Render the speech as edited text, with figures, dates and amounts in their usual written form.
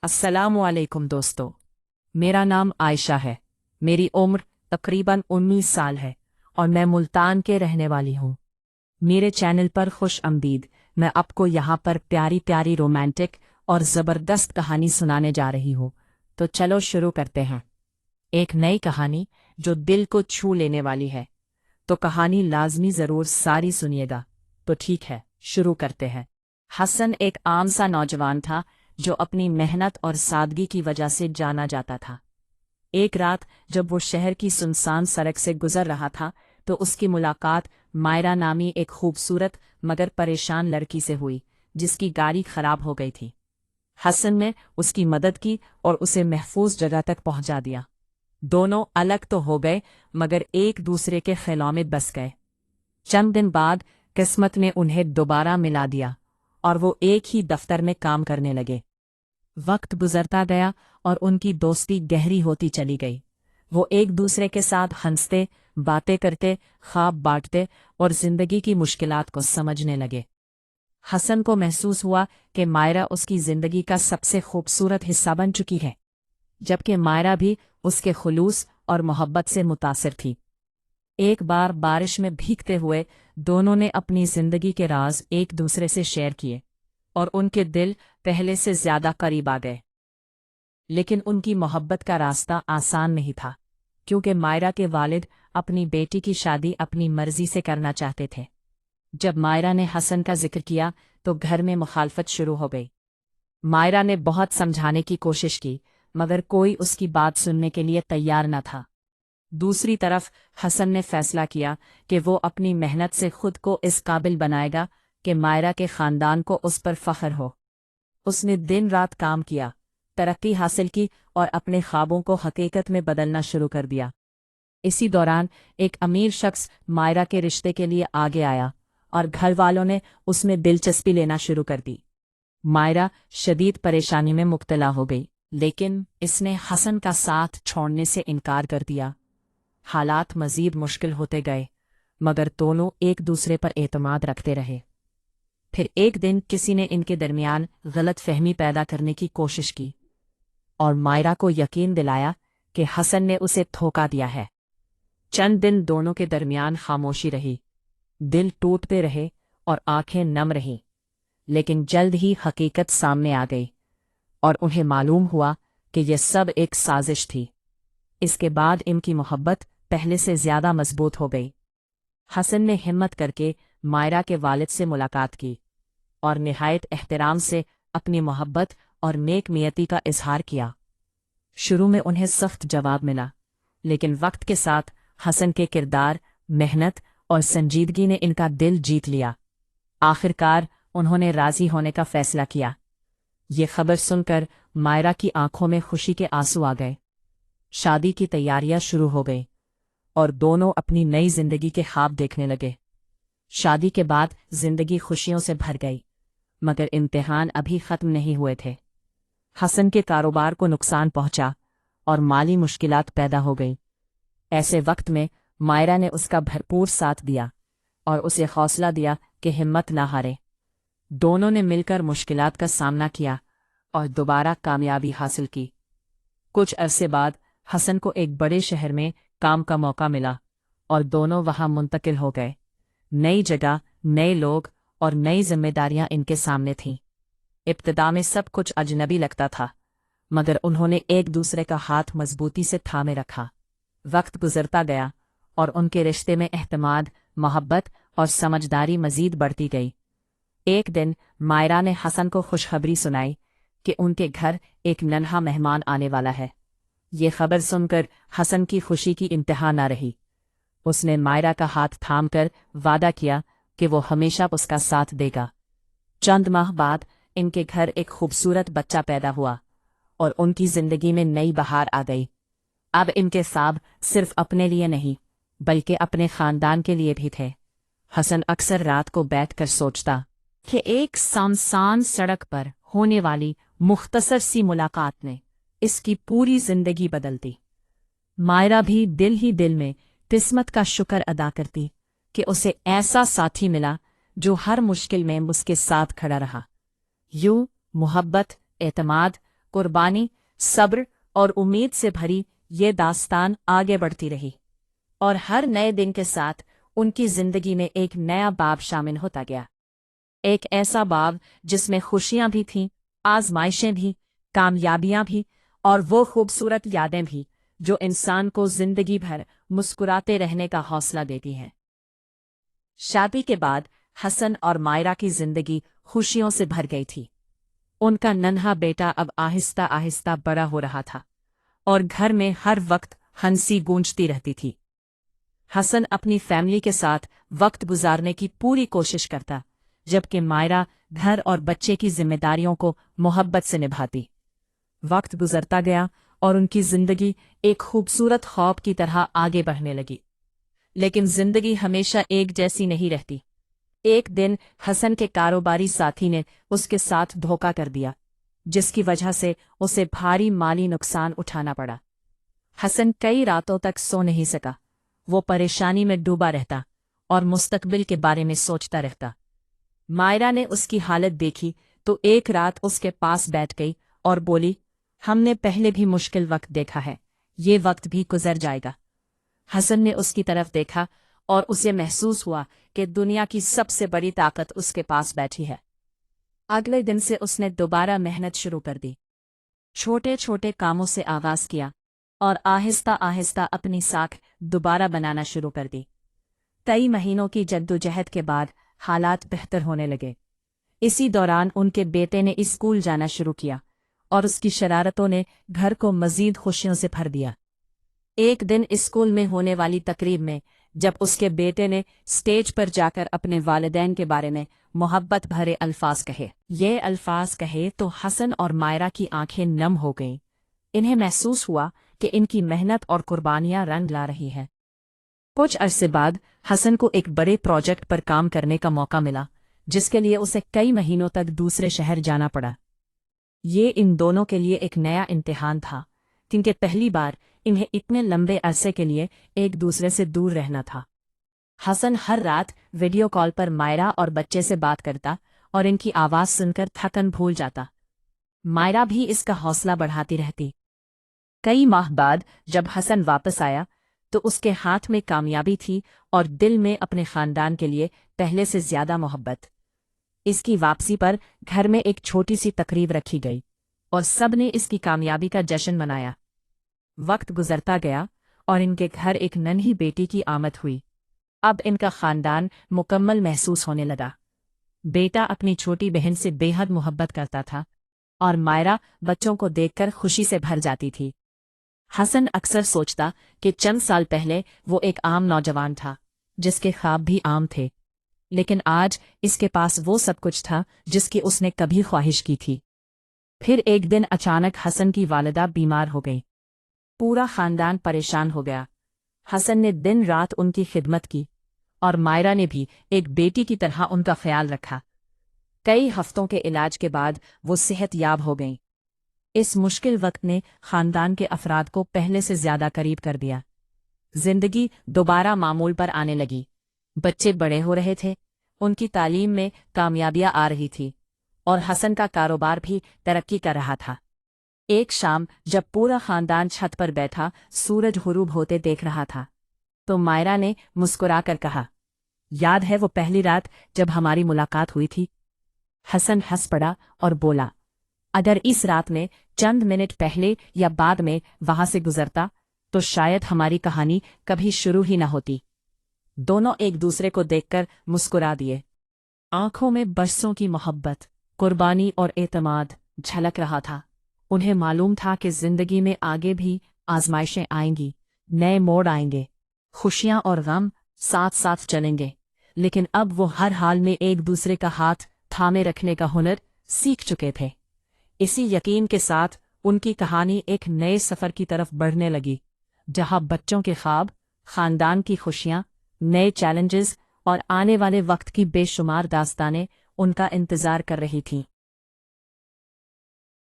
अस्सलामुअलैकुम दोस्तों। मेरा नाम आयशा है। मेरी उम्र तकरीबन 19 साल है और मैं मुल्तान के रहने वाली हूँ। मेरे चैनल पर खुश आमदीद। मैं आपको यहाँ पर प्यारी प्यारी रोमांटिक और ज़बरदस्त कहानी सुनाने जा रही हूँ। तो चलो शुरू करते हैं। एक नई कहानी जो दिल को छू लेने वाली है। तो कहानी लाजमी ज़रूर सारी सुनिएगा। तो ठीक है, शुरू करते हैं। हसन एक आम सा नौजवान था जो अपनी मेहनत और सादगी की वजह से जाना जाता था। एक रात जब वो शहर की सुनसान सड़क से गुजर रहा था तो उसकी मुलाकात मायरा नामी एक खूबसूरत मगर परेशान लड़की से हुई जिसकी गाड़ी खराब हो गई थी। हसन ने उसकी मदद की और उसे महफूज जगह तक पहुंचा दिया। दोनों अलग तो हो गए मगर एक दूसरे के ख्यालों में बस गए। चंद दिन बाद किस्मत ने उन्हें दोबारा मिला दिया और वो एक ही दफ्तर में काम करने लगे। वक्त गुजरता गया और उनकी दोस्ती गहरी होती चली गई। वो एक दूसरे के साथ हंसते, बातें करते, ख्वाब बांटते और जिंदगी की मुश्किलात को समझने लगे। हसन को महसूस हुआ कि मायरा उसकी जिंदगी का सबसे खूबसूरत हिस्सा बन चुकी है, जबकि मायरा भी उसके खुलूस और मोहब्बत से मुतासिर थी। एक बार बारिश में भीगते हुए दोनों ने अपनी जिंदगी के राज एक दूसरे से शेयर किए और उनके दिल पहले से ज्यादा करीब आ गए। लेकिन उनकी मोहब्बत का रास्ता आसान नहीं था, क्योंकि मायरा के वालिद अपनी बेटी की शादी अपनी मर्जी से करना चाहते थे। जब मायरा ने हसन का जिक्र किया तो घर में मुखालफत शुरू हो गई। मायरा ने बहुत समझाने की कोशिश की मगर कोई उसकी बात सुनने के लिए तैयार न था। दूसरी तरफ हसन ने फैसला किया कि वो अपनी मेहनत से खुद को इस काबिल बनाएगा कि मायरा के खानदान को उस पर फख्र हो। उसने दिन रात काम किया, तरक्की हासिल की और अपने ख्वाबों को हकीकत में बदलना शुरू कर दिया। इसी दौरान एक अमीर शख्स मायरा के रिश्ते के लिए आगे आया और घर वालों ने उसमें दिलचस्पी लेना शुरू कर दी। मायरा शदीद परेशानी में मुब्तला हो गई, लेकिन इसने हसन का साथ छोड़ने से इनकार कर दिया। हालात मजीद मुश्किल होते गए मगर दोनों एक दूसरे पर एतमाद रखते रहे। फिर एक दिन किसी ने इनके दरमियान गलत फहमी पैदा करने की कोशिश की और मायरा को यकीन दिलाया कि हसन ने उसे धोखा दिया है। चंद दिन दोनों के दरमियान खामोशी रही, दिल टूटते रहे और आंखें नम रहीं। लेकिन जल्द ही हकीकत सामने आ गई और उन्हें मालूम हुआ कि यह सब एक साजिश थी। इसके बाद इनकी मोहब्बत पहले से ज्यादा मजबूत हो गई। हसन ने हिम्मत करके मायरा के वालिद से मुलाकात की और निहायत एहतराम से अपनी मोहब्बत और नेक नियति का इजहार किया। शुरू में उन्हें सख्त जवाब मिला, लेकिन वक्त के साथ हसन के किरदार, मेहनत और संजीदगी ने इनका दिल जीत लिया। आखिरकार उन्होंने राजी होने का फैसला किया। ये खबर सुनकर मायरा की आंखों में खुशी के आंसू आ गए। शादी की तैयारियां शुरू हो गई और दोनों अपनी नई जिंदगी के ख्वाब देखने लगे। शादी के बाद जिंदगी खुशियों से भर गई मगर इम्तिहान अभी खत्म नहीं हुए थे। हसन के कारोबार को नुकसान पहुंचा और माली मुश्किलात पैदा हो गई। ऐसे वक्त में मायरा ने उसका भरपूर साथ दिया और उसे हौसला दिया कि हिम्मत ना हारे। दोनों ने मिलकर मुश्किलात का सामना किया और दोबारा कामयाबी हासिल की। कुछ अरसे बाद हसन को एक बड़े शहर में काम का मौका मिला और दोनों वहां मुंतकिल हो गए। नई जगह, नए लोग और नई जिम्मेदारियां इनके सामने थीं। इब्तिदा में सब कुछ अजनबी लगता था मगर उन्होंने एक दूसरे का हाथ मजबूती से थामे रखा। वक्त गुजरता गया और उनके रिश्ते में एहतमाद, मोहब्बत और समझदारी मजीद बढ़ती गई। एक दिन मायरा ने हसन को खुशखबरी सुनाई कि उनके घर एक नन्हा मेहमान आने वाला है। ये खबर सुनकर हसन की खुशी की इंतहा न रही। उसने मायरा का हाथ थामकर वादा किया कि वो हमेशा उसका साथ देगा। चंद माह बाद इनके घर एक खूबसूरत बच्चा पैदा हुआ और उनकी जिंदगी में नई बहार आ गई। अब इनके ख्वाब सिर्फ अपने लिए नहीं बल्कि अपने खानदान के लिए भी थे। हसन अक्सर रात को बैठकर सोचता कि एक सुनसान सड़क पर होने वाली मुख्तसर सी मुलाकात ने इसकी पूरी जिंदगी बदल दी। मायरा भी दिल ही दिल में किस्मत का शुक्र अदा करती कि उसे ऐसा साथी मिला जो हर मुश्किल में उसके साथ खड़ा रहा। यूं मोहब्बत, एतमाद कुर्बानी, सब्र और उम्मीद से भरी ये दास्तान आगे बढ़ती रही, और हर नए दिन के साथ उनकी जिंदगी में एक नया बाब शामिल होता गया। एक ऐसा बाब जिसमें खुशियां भी थीं, आजमाइशें भी, कामयाबियां भी, और वो खूबसूरत यादें भी जो इंसान को जिंदगी भर मुस्कुराते रहने का हौसला देती हैं। शादी के बाद हसन और मायरा की जिंदगी खुशियों से भर गई थी। उनका नन्हा बेटा अब आहिस्ता आहिस्ता बड़ा हो रहा था, और घर में हर वक्त हंसी गूंजती रहती थी। हसन अपनी फैमिली के साथ वक्त गुजारने की पूरी कोशिश करता, जबकि मायरा घर और बच्चे की जिम्मेदारियों को मोहब्बत से निभाती। वक्त गुजरता गया और उनकी जिंदगी एक खूबसूरत ख्वाब की तरह आगे बढ़ने लगी। लेकिन जिंदगी हमेशा एक जैसी नहीं रहती। एक दिन हसन के कारोबारी साथी ने उसके साथ धोखा कर दिया, जिसकी वजह से उसे भारी माली नुकसान उठाना पड़ा। हसन कई रातों तक सो नहीं सका। वो परेशानी में डूबा रहता और मुस्तकबिल के बारे में सोचता रहता। मायरा ने उसकी हालत देखी तो एक रात उसके पास बैठ गई और बोली, हमने पहले भी मुश्किल वक्त देखा है, ये वक्त भी गुजर जाएगा। हसन ने उसकी तरफ देखा और उसे महसूस हुआ कि दुनिया की सबसे बड़ी ताकत उसके पास बैठी है। अगले दिन से उसने दोबारा मेहनत शुरू कर दी। छोटे छोटे कामों से आगाज किया और आहिस्ता आहिस्ता अपनी साख दोबारा बनाना शुरू कर दी। कई महीनों की जद्दोजहद के बाद हालात बेहतर होने लगे। इसी दौरान उनके बेटे ने स्कूल जाना शुरू किया और उसकी शरारतों ने घर को मजीद खुशियों से भर दिया। एक दिन स्कूल में होने वाली तकरीब में जब उसके बेटे ने स्टेज पर जाकर अपने वालिदैन के बारे में मोहब्बत भरे अल्फाज कहे तो हसन और मायरा की आंखें नम हो गईं। इन्हें महसूस हुआ कि इनकी मेहनत और कुर्बानियां रंग ला रही हैं। कुछ अरसे बाद हसन को एक बड़े प्रोजेक्ट पर काम करने का मौका मिला, जिसके लिए उसे कई महीनों तक दूसरे शहर जाना पड़ा। ये इन दोनों के लिए एक नया इम्तिहान था, क्योंकि पहली बार इन्हें इतने लंबे अरसे के लिए एक दूसरे से दूर रहना था। हसन हर रात वीडियो कॉल पर मायरा और बच्चे से बात करता और इनकी आवाज़ सुनकर थकन भूल जाता। मायरा भी इसका हौसला बढ़ाती रहती। कई माह बाद जब हसन वापस आया तो उसके हाथ में कामयाबी थी और दिल में अपने खानदान के लिए पहले से ज्यादा मोहब्बत। इसकी वापसी पर घर में एक छोटी सी तकरीब रखी गई और सब ने इसकी कामयाबी का जश्न मनाया। वक्त गुजरता गया और इनके घर एक नन्ही बेटी की आमद हुई। अब इनका खानदान मुकम्मल महसूस होने लगा। बेटा अपनी छोटी बहन से बेहद मोहब्बत करता था और मायरा बच्चों को देखकर खुशी से भर जाती थी। हसन अक्सर सोचता कि चंद साल पहले वो एक आम नौजवान था, जिसके ख्वाब भी आम थे, लेकिन आज इसके पास वो सब कुछ था जिसकी उसने कभी ख्वाहिश की थी। फिर एक दिन अचानक हसन की वालिदा बीमार हो गई। पूरा खानदान परेशान हो गया। हसन ने दिन रात उनकी खिदमत की और मायरा ने भी एक बेटी की तरह उनका ख्याल रखा। कई हफ्तों के इलाज के बाद वो सेहतयाब हो गईं। इस मुश्किल वक्त ने खानदान के अफराद को पहले से ज्यादा करीब कर दिया। जिंदगी दोबारा मामूल पर आने लगी। बच्चे बड़े हो रहे थे, उनकी तालीम में कामयाबियां आ रही थी और हसन का कारोबार भी तरक्की कर रहा था। एक शाम जब पूरा खानदान छत पर बैठा सूरज गुरूब होते देख रहा था तो मायरा ने मुस्कुराकर कहा, याद है वो पहली रात जब हमारी मुलाकात हुई थी? हसन हंस पड़ा और बोला, अगर इस रात में चंद मिनट पहले या बाद में वहां से गुजरता तो शायद हमारी कहानी कभी शुरू ही न होती। दोनों एक दूसरे को देखकर मुस्कुरा दिए। आंखों में बरसों की मोहब्बत, कुर्बानी और एतमाद झलक रहा था। उन्हें मालूम था कि जिंदगी में आगे भी आजमाइशें आएंगी, नए मोड़ आएंगे, खुशियां और गम साथ साथ चलेंगे, लेकिन अब वो हर हाल में एक दूसरे का हाथ थामे रखने का हुनर सीख चुके थे। इसी यकीन के साथ उनकी कहानी एक नए सफर की तरफ बढ़ने लगी, जहां बच्चों के ख्वाब, खानदान की खुशियां, नए चैलेंजेस और आने वाले वक्त की बेशुमार दास्तानें उनका इंतजार कर रही थीं।